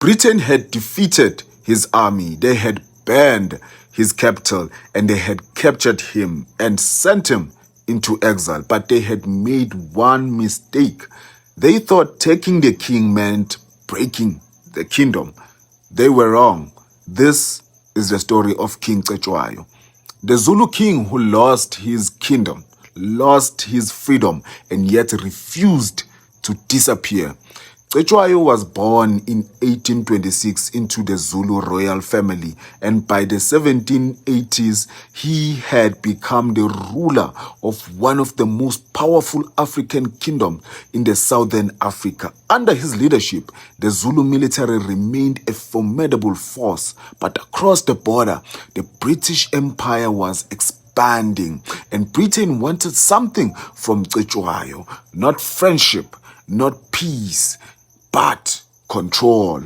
Britain had defeated his army, they had burned his capital, and they had captured him and sent him into exile. But they had made one mistake. They thought taking the king meant breaking the kingdom. They were wrong. This is the story of King Cetshwayo, the Zulu king who lost his kingdom, lost his freedom, and yet refused to disappear. Cetshwayo was born in 1826 into the Zulu royal family, and by the 1780s, he had become the ruler of one of the most powerful African kingdoms in the southern Africa. Under his leadership, the Zulu military remained a formidable force, but across the border, the British Empire was expanding, and Britain wanted something from Cetshwayo, not friendship, not peace, but control.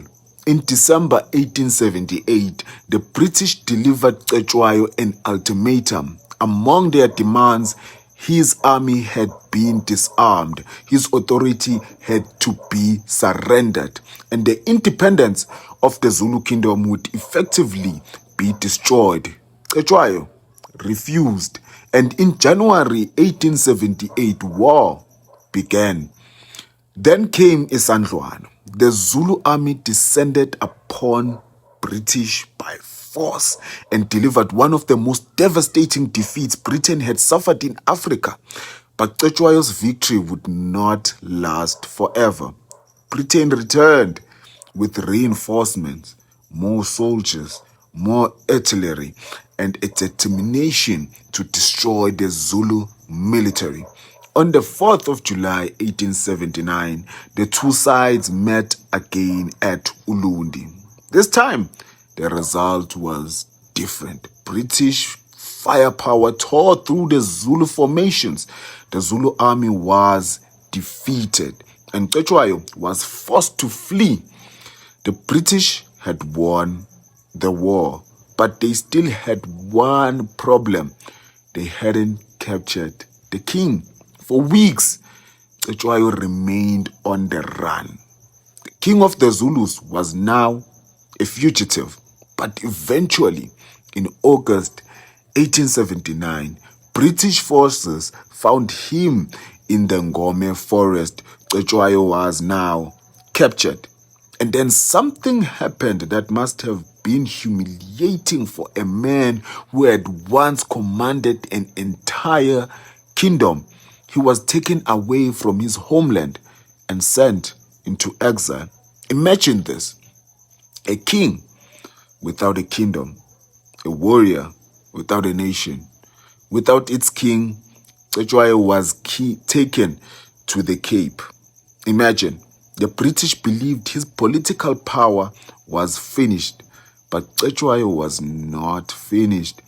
In December 1878, the British delivered Cetshwayo an ultimatum. Among their demands, his army had been disarmed, his authority had to be surrendered, and the independence of the Zulu kingdom would effectively be destroyed. Cetshwayo refused, and in January 1878, war began. Then came Isandlwana. The Zulu army descended upon British by force and delivered one of the most devastating defeats Britain had suffered in Africa. But Cetshwayo's victory would not last forever. Britain returned with reinforcements, more soldiers, more artillery, and a determination to destroy the Zulu military. On the 4th of July 1879, the two sides met again at Ulundi. This time, the result was different. British firepower tore through the Zulu formations. The Zulu army was defeated, and Cetshwayo was forced to flee. The British had won the war, but they still had one problem. They hadn't captured the king. For weeks, Cetshwayo remained on the run. The king of the Zulus was now a fugitive, but eventually, in August 1879, British forces found him in the Ngome forest. Cetshwayo was now captured. And then something happened that must have been humiliating for a man who had once commanded an entire kingdom. He was taken away from his homeland and sent into exile. Imagine this: a king without a kingdom, a warrior without a nation. Without its king, Cetshwayo was taken to the Cape. Imagine, the British believed his political power was finished, but Cetshwayo was not finished.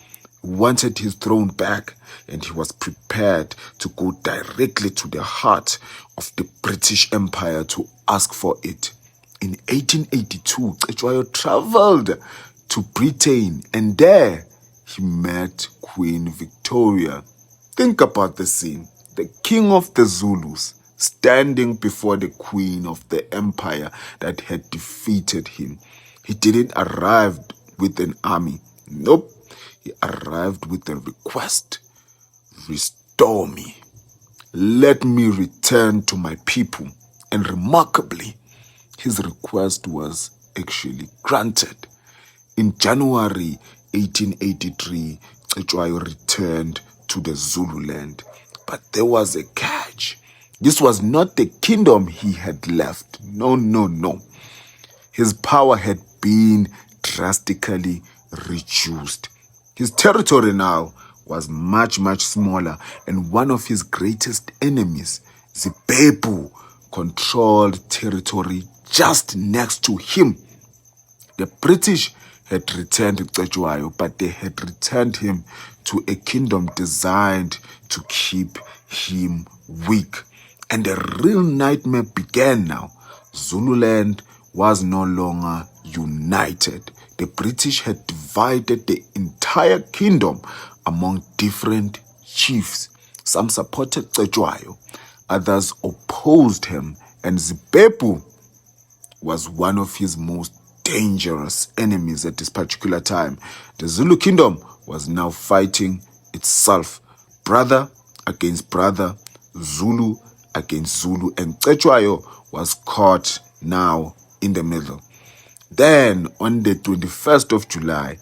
He wanted his throne back, and he was prepared to go directly to the heart of the British Empire to ask for it. In 1882, Cetshwayo traveled to Britain, and there he met Queen Victoria. Think about the scene. The king of the Zulus standing before the queen of the empire that had defeated him. He didn't arrive with an army. Nope. He arrived with a request. Restore me. Let me return to my people. And remarkably, his request was actually granted. In January 1883, Cetshwayo returned to the Zululand. But there was a catch. This was not the kingdom he had left. No. His power had been drastically reduced. His territory now was much smaller, and one of his greatest enemies, Zipepu, controlled territory just next to him. The British had returned Cetshwayo, but they had returned him to a kingdom designed to keep him weak. And the real nightmare began now. Zululand was no longer united. The British had divided the entire kingdom among different chiefs. Some supported Cetshwayo, others opposed him, and Zipepu was one of his most dangerous enemies at this particular time. The Zulu kingdom was now fighting itself, brother against brother, Zulu against Zulu, and Cetshwayo was caught now in the middle. Then on the 21st of July,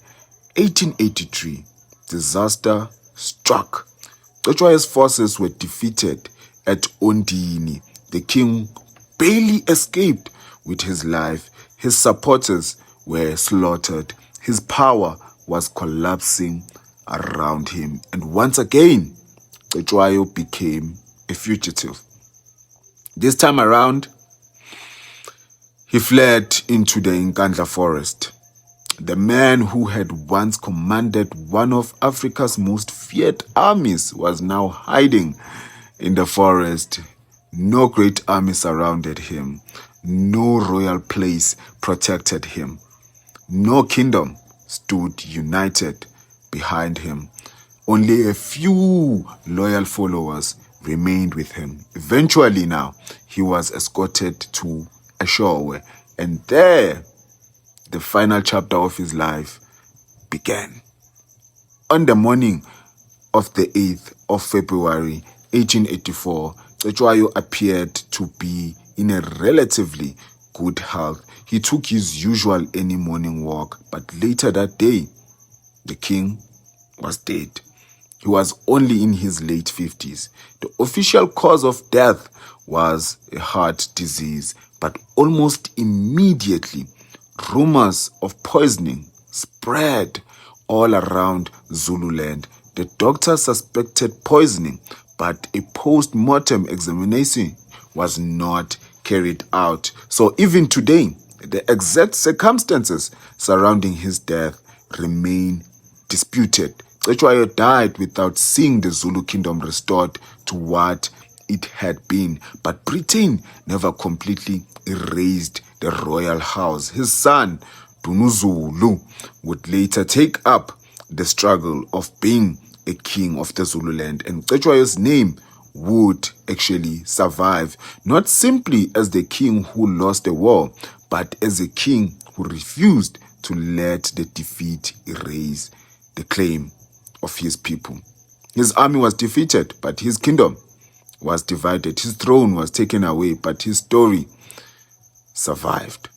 1883, disaster struck. Cetshwayo's forces were defeated at Ondini. The king barely escaped with his life. His supporters were slaughtered. His power was collapsing around him. And once again, Cetshwayo became a fugitive. This time around, he fled into the Nkandla forest. The man who had once commanded one of Africa's most feared armies was now hiding in the forest. No great army surrounded him. No royal place protected him. No kingdom stood united behind him. Only a few loyal followers remained with him. Eventually now, he was escorted to Eshowe, and there the final chapter of his life began. On the morning of the 8th of February 1884, Cetshwayo appeared to be in a relatively good health. He took his usual early morning walk, but later that day, the king was dead. He was only in his late 50s. The official cause of death was a heart disease, but almost immediately, rumors of poisoning spread all around Zululand. The doctor suspected poisoning, but a post-mortem examination was not carried out. So even today, the exact circumstances surrounding his death remain disputed. Cetshwayo died without seeing the Zulu kingdom restored to what it had been, but Britain never completely erased the royal house. His son, Dunuzulu, would later take up the struggle of being a king of the Zululand, and Cetshwayo's name would actually survive, not simply as the king who lost the war, but as a king who refused to let the defeat erase the claim of his people. His army was defeated, but his kingdom was divided. His throne was taken away, but his story survived.